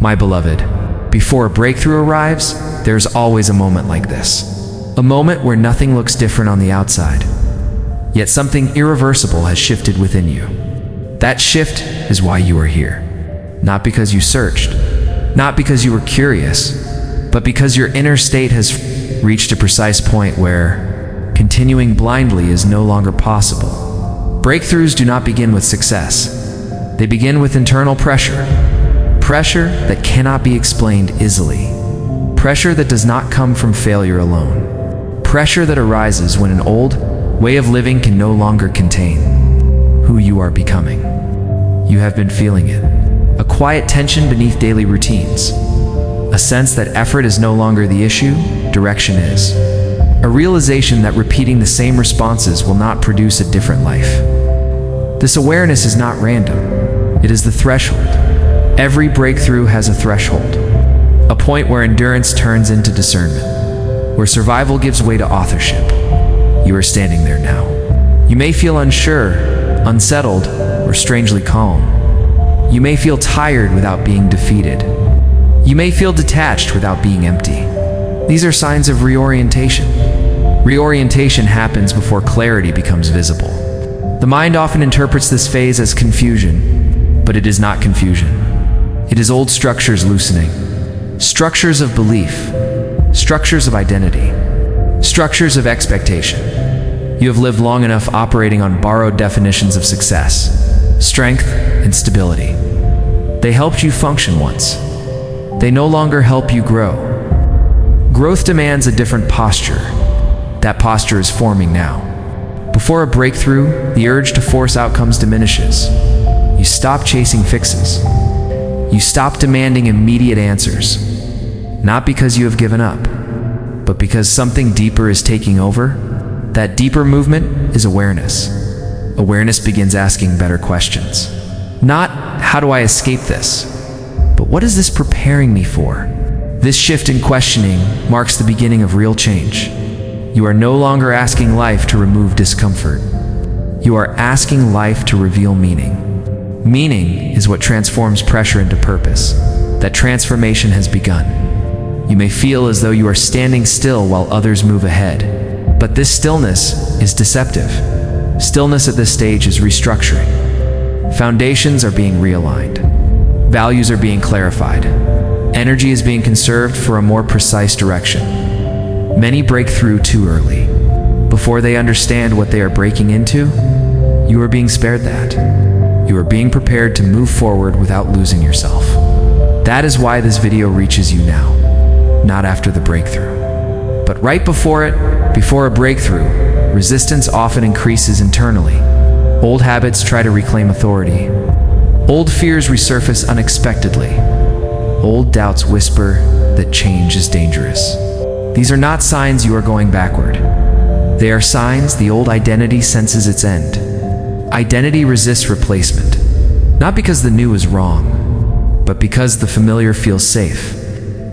My beloved, before a breakthrough arrives, there's always a moment like this. A moment where nothing looks different on the outside, yet something irreversible has shifted within you. That shift is why you are here. Not because you searched, not because you were curious, but because your inner state has reached a precise point where continuing blindly is no longer possible. Breakthroughs do not begin with success. They begin with internal pressure. Pressure that cannot be explained easily. Pressure that does not come from failure alone. Pressure that arises when an old way of living can no longer contain who you are becoming. You have been feeling it. A quiet tension beneath daily routines. A sense that effort is no longer the issue, direction is. A realization that repeating the same responses will not produce a different life. This awareness is not random. It is the threshold. Every breakthrough has a threshold. A point where endurance turns into discernment. Where survival gives way to authorship. You are standing there now. You may feel unsure, unsettled, or strangely calm. You may feel tired without being defeated. You may feel detached without being empty. These are signs of reorientation. Reorientation happens before clarity becomes visible. The mind often interprets this phase as confusion, but it is not confusion. It is old structures loosening. Structures of belief. Structures of identity. Structures of expectation. You have lived long enough operating on borrowed definitions of success, strength, and stability. They helped you function once. They no longer help you grow. Growth demands a different posture. That posture is forming now. Before a breakthrough, the urge to force outcomes diminishes. You stop chasing fixes. You stop demanding immediate answers. Not because you have given up, but because something deeper is taking over. That deeper movement is awareness. Awareness begins asking better questions. Not, how do I escape this? But what is this preparing me for? This shift in questioning marks the beginning of real change. You are no longer asking life to remove discomfort. You are asking life to reveal meaning. Meaning is what transforms pressure into purpose. That transformation has begun. You may feel as though you are standing still while others move ahead. But this stillness is deceptive. Stillness at this stage is restructuring. Foundations are being realigned. Values are being clarified. Energy is being conserved for a more precise direction. Many break through too early. Before they understand what they are breaking into, you are being spared that. You are being prepared to move forward without losing yourself. That is why this video reaches you now, not after the breakthrough. But right before it, before a breakthrough, resistance often increases internally. Old habits try to reclaim authority. Old fears resurface unexpectedly. Old doubts whisper that change is dangerous. These are not signs you are going backward. They are signs the old identity senses its end. Identity resists replacement, not because the new is wrong, but because the familiar feels safe.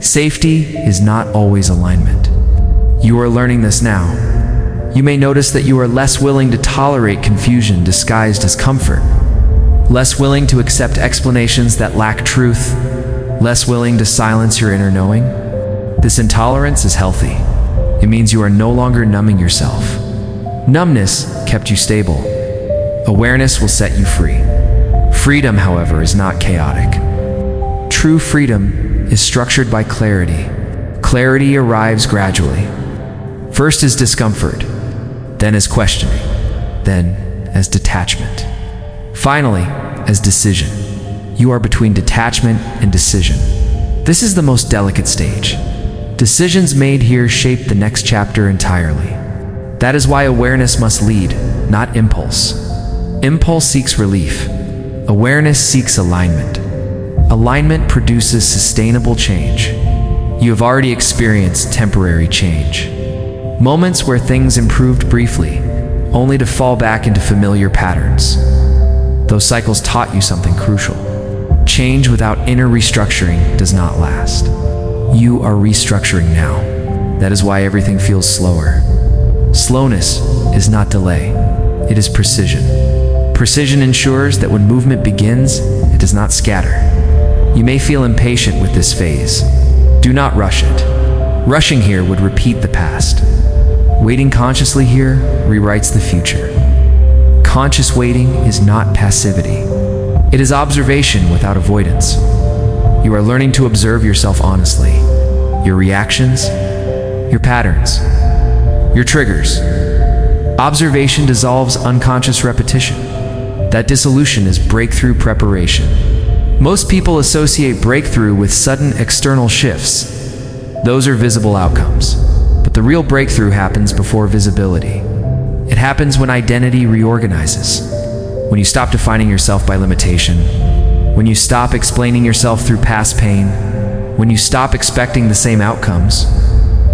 Safety is not always alignment. You are learning this now. You may notice that you are less willing to tolerate confusion disguised as comfort, less willing to accept explanations that lack truth, less willing to silence your inner knowing. This intolerance is healthy. It means you are no longer numbing yourself. Numbness kept you stable. Awareness will set you free. Freedom, however, is not chaotic. True freedom is structured by clarity. Clarity arrives gradually. First is discomfort, then as questioning, then as detachment. Finally, as decision. You are between detachment and decision. This is the most delicate stage. Decisions made here shape the next chapter entirely. That is why awareness must lead, not impulse. Impulse seeks relief. Awareness seeks alignment. Alignment produces sustainable change. You have already experienced temporary change. Moments where things improved briefly, only to fall back into familiar patterns. Those cycles taught you something crucial. Change without inner restructuring does not last. You are restructuring now. That is why everything feels slower. Slowness is not delay, it is precision. Precision ensures that when movement begins, it does not scatter. You may feel impatient with this phase. Do not rush it. Rushing here would repeat the past. Waiting consciously here rewrites the future. Conscious waiting is not passivity. It is observation without avoidance. You are learning to observe yourself honestly. Your reactions, your patterns, your triggers. Observation dissolves unconscious repetition. That dissolution is breakthrough preparation. Most people associate breakthrough with sudden external shifts. Those are visible outcomes. But the real breakthrough happens before visibility. It happens when identity reorganizes. When you stop defining yourself by limitation. When you stop explaining yourself through past pain. When you stop expecting the same outcomes.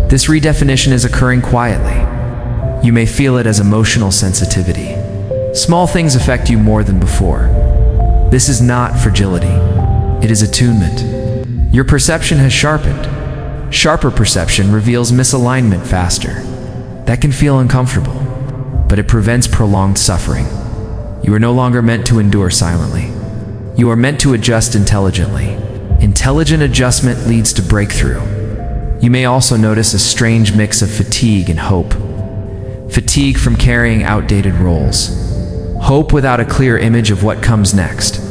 This redefinition is occurring quietly. You may feel it as emotional sensitivity. Small things affect you more than before. This is not fragility. It is attunement. Your perception has sharpened. Sharper perception reveals misalignment faster. That can feel uncomfortable, but it prevents prolonged suffering. You are no longer meant to endure silently. You are meant to adjust intelligently. Intelligent adjustment leads to breakthrough. You may also notice a strange mix of fatigue and hope. Fatigue from carrying outdated roles. Hope without a clear image of what comes next.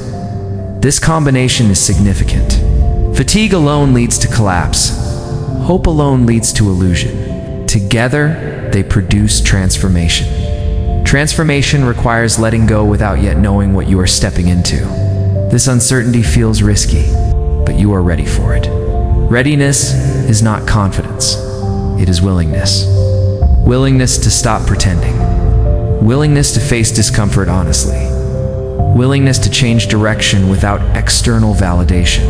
This combination is significant. Fatigue alone leads to collapse. Hope alone leads to illusion. Together, they produce transformation. Transformation requires letting go without yet knowing what you are stepping into. This uncertainty feels risky, but you are ready for it. Readiness is not confidence. It is willingness. Willingness to stop pretending. Willingness to face discomfort honestly. Willingness to change direction without external validation.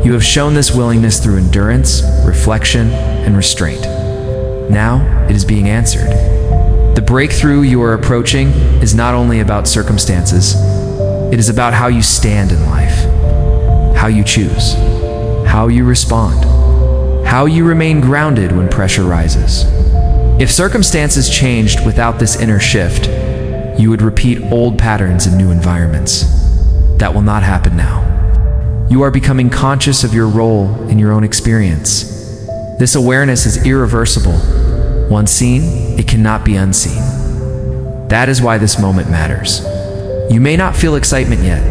You have shown this willingness through endurance, reflection, and restraint. Now, it is being answered. The breakthrough you are approaching is not only about circumstances, it is about how you stand in life, how you choose, how you respond, how you remain grounded when pressure rises. If circumstances changed without this inner shift, you would repeat old patterns in new environments. That will not happen now. You are becoming conscious of your role in your own experience. This awareness is irreversible. Once seen, it cannot be unseen. That is why this moment matters. You may not feel excitement yet.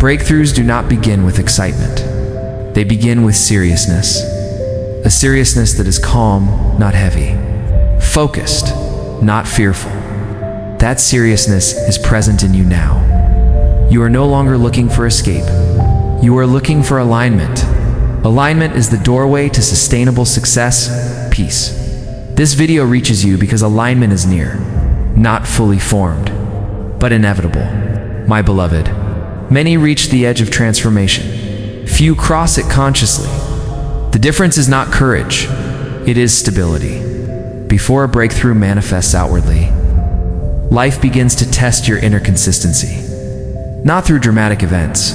Breakthroughs do not begin with excitement. They begin with seriousness. A seriousness that is calm, not heavy. Focused, not fearful. That seriousness is present in you now. You are no longer looking for escape. You are looking for alignment. Alignment is the doorway to sustainable success, peace. This video reaches you because alignment is near, not fully formed, but inevitable. My beloved, many reach the edge of transformation. Few cross it consciously. The difference is not courage, it is stability. Before a breakthrough manifests outwardly, life begins to test your inner consistency. Not through dramatic events,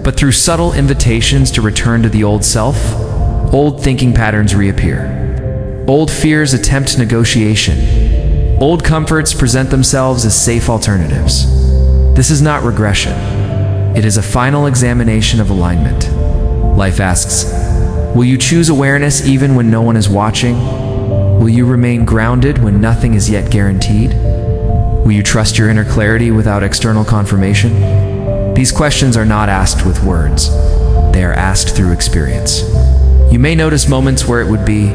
but through subtle invitations to return to the old self. Old thinking patterns reappear. Old fears attempt negotiation. Old comforts present themselves as safe alternatives. This is not regression. It is a final examination of alignment. Life asks, will you choose awareness even when no one is watching? Will you remain grounded when nothing is yet guaranteed? Will you trust your inner clarity without external confirmation? These questions are not asked with words. They are asked through experience. You may notice moments where it would be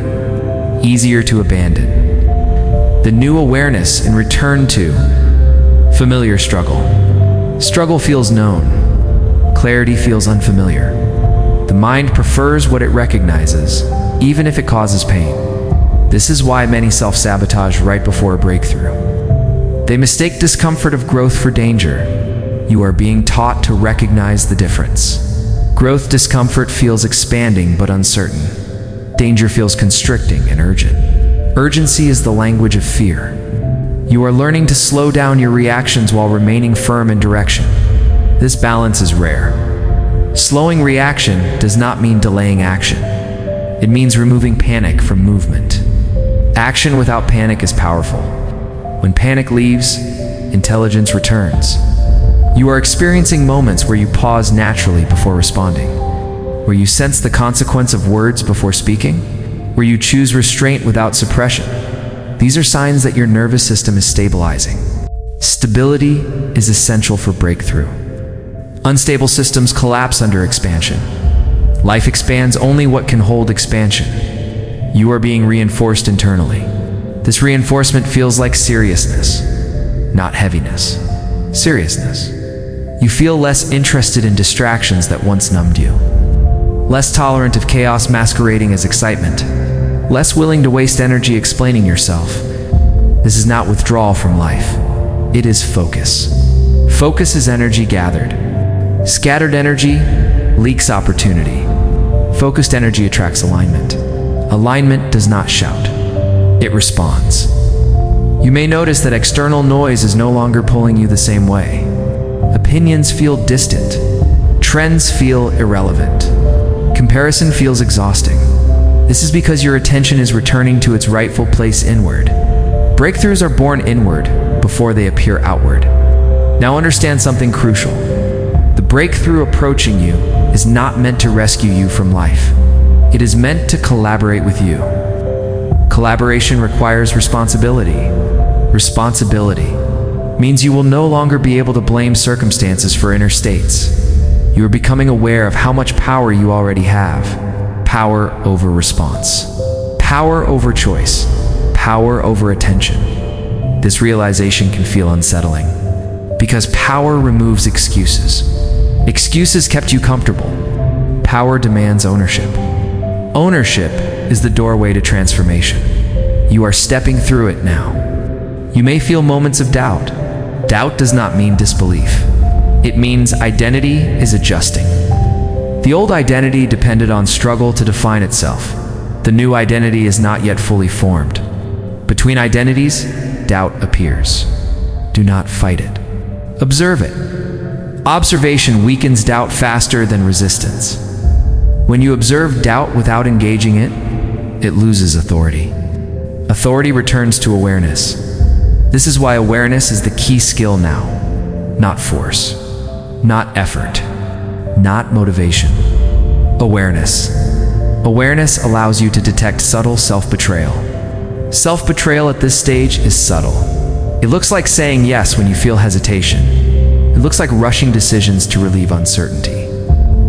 easier to abandon. The new awareness and return to familiar struggle. Struggle feels known. Clarity feels unfamiliar. The mind prefers what it recognizes, even if it causes pain. This is why many self-sabotage right before a breakthrough. They mistake discomfort of growth for danger. You are being taught to recognize the difference. Growth discomfort feels expanding but uncertain. Danger feels constricting and urgent. Urgency is the language of fear. You are learning to slow down your reactions while remaining firm in direction. This balance is rare. Slowing reaction does not mean delaying action. It means removing panic from movement. Action without panic is powerful. When panic leaves, intelligence returns. You are experiencing moments where you pause naturally before responding, where you sense the consequence of words before speaking, where you choose restraint without suppression. These are signs that your nervous system is stabilizing. Stability is essential for breakthrough. Unstable systems collapse under expansion. Life expands only what can hold expansion. You are being reinforced internally. This reinforcement feels like seriousness, not heaviness. Seriousness. You feel less interested in distractions that once numbed you. Less tolerant of chaos masquerading as excitement. Less willing to waste energy explaining yourself. This is not withdrawal from life. It is focus. Focus is energy gathered. Scattered energy leaks opportunity. Focused energy attracts alignment. Alignment does not shout. It responds. You may notice that external noise is no longer pulling you the same way. Opinions feel distant. Trends feel irrelevant. Comparison feels exhausting. This is because your attention is returning to its rightful place inward. Breakthroughs are born inward before they appear outward. Now understand something crucial. The breakthrough approaching you is not meant to rescue you from life. It is meant to collaborate with you. Collaboration requires responsibility. Responsibility means you will no longer be able to blame circumstances for inner states. You are becoming aware of how much power you already have. Power over response. Power over choice. Power over attention. This realization can feel unsettling because power removes excuses. Excuses kept you comfortable. Power demands ownership. Ownership is the doorway to transformation. You are stepping through it now. You may feel moments of doubt. Doubt does not mean disbelief. It means identity is adjusting. The old identity depended on struggle to define itself. The new identity is not yet fully formed. Between identities, doubt appears. Do not fight it. Observe it. Observation weakens doubt faster than resistance. When you observe doubt without engaging it, it loses authority. Authority returns to awareness. This is why awareness is the key skill now. Not force, not effort, not motivation. Awareness. Awareness allows you to detect subtle self-betrayal. Self-betrayal at this stage is subtle. It looks like saying yes when you feel hesitation. It looks like rushing decisions to relieve uncertainty.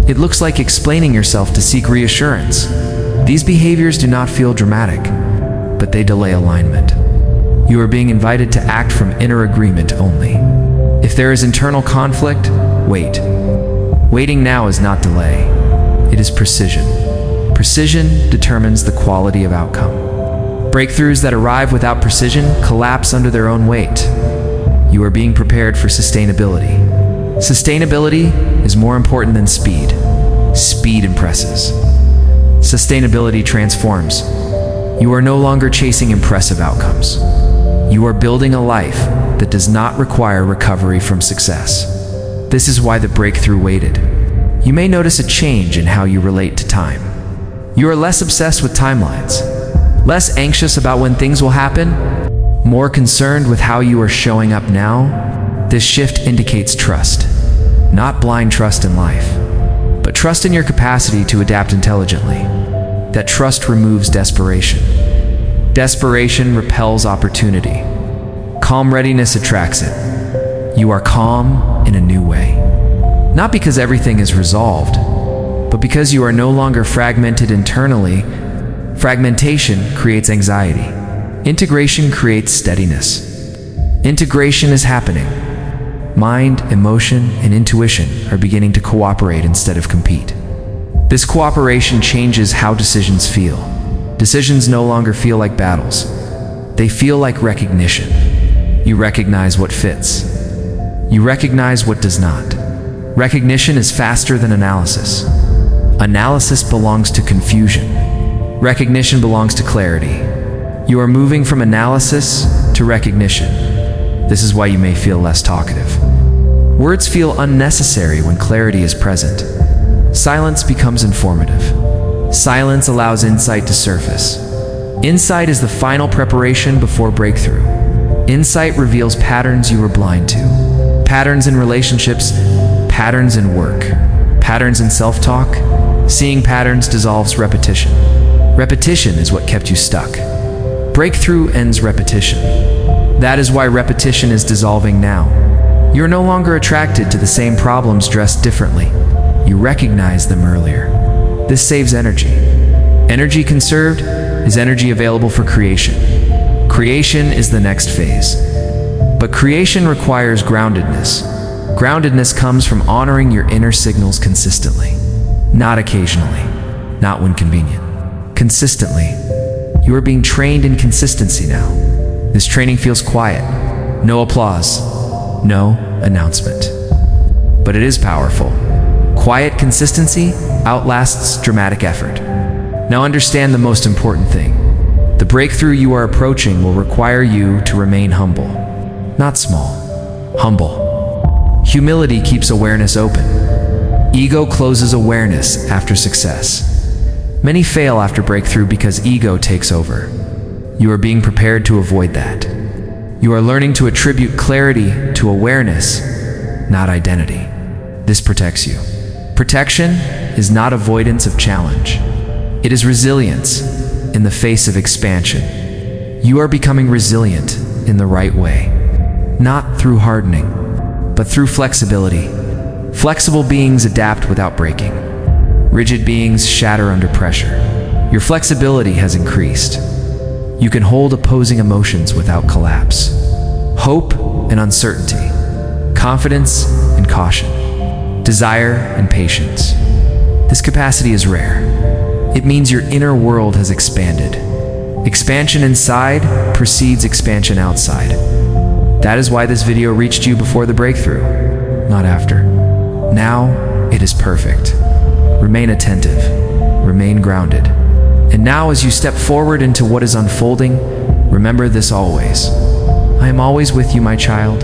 It looks like explaining yourself to seek reassurance. These behaviors do not feel dramatic, but they delay alignment. You are being invited to act from inner agreement only. If there is internal conflict, wait. Waiting now is not delay. It is precision. Precision determines the quality of outcome. Breakthroughs that arrive without precision collapse under their own weight. You are being prepared for sustainability. Sustainability is more important than speed. Speed impresses. Sustainability transforms. You are no longer chasing impressive outcomes. You are building a life that does not require recovery from success. This is why the breakthrough waited. You may notice a change in how you relate to time. You are less obsessed with timelines, less anxious about when things will happen, more concerned with how you are showing up now. This shift indicates trust, not blind trust in life, but trust in your capacity to adapt intelligently. That trust removes desperation. Desperation repels opportunity. Calm readiness attracts it. You are calm in a new way. Not because everything is resolved, but because you are no longer fragmented internally. Fragmentation creates anxiety. Integration creates steadiness. Integration is happening. Mind, emotion, and intuition are beginning to cooperate instead of compete. This cooperation changes how decisions feel. Decisions no longer feel like battles. They feel like recognition. You recognize what fits. You recognize what does not. Recognition is faster than analysis. Analysis belongs to confusion. Recognition belongs to clarity. You are moving from analysis to recognition. This is why you may feel less talkative. Words feel unnecessary when clarity is present. Silence becomes informative. Silence allows insight to surface. Insight is the final preparation before breakthrough. Insight reveals patterns you were blind to. Patterns in relationships, patterns in work, patterns in self-talk. Seeing patterns dissolves repetition. Repetition is what kept you stuck. Breakthrough ends repetition. That is why repetition is dissolving now. You are no longer attracted to the same problems dressed differently. You recognize them earlier. This saves energy. Energy conserved is energy available for creation. Creation is the next phase. But creation requires groundedness. Groundedness comes from honoring your inner signals consistently. Not occasionally, not when convenient. Consistently. You are being trained in consistency now. This training feels quiet. No applause. No announcement. But it is powerful. Quiet consistency outlasts dramatic effort. Now understand the most important thing. The breakthrough you are approaching will require you to remain humble. Not small. Humble. Humility keeps awareness open. Ego closes awareness after success. Many fail after breakthrough because ego takes over. You are being prepared to avoid that. You are learning to attribute clarity to awareness, not identity. This protects you. Protection is not avoidance of challenge. It is resilience in the face of expansion. You are becoming resilient in the right way, not through hardening, but through flexibility. Flexible beings adapt without breaking. Rigid beings shatter under pressure. Your flexibility has increased. You can hold opposing emotions without collapse. Hope and uncertainty. Confidence and caution. Desire and patience. This capacity is rare. It means your inner world has expanded. Expansion inside precedes expansion outside. That is why this video reached you before the breakthrough, not after. Now it is perfect. Remain attentive. Remain grounded. And now as you step forward into what is unfolding, remember this always. I am always with you, my child.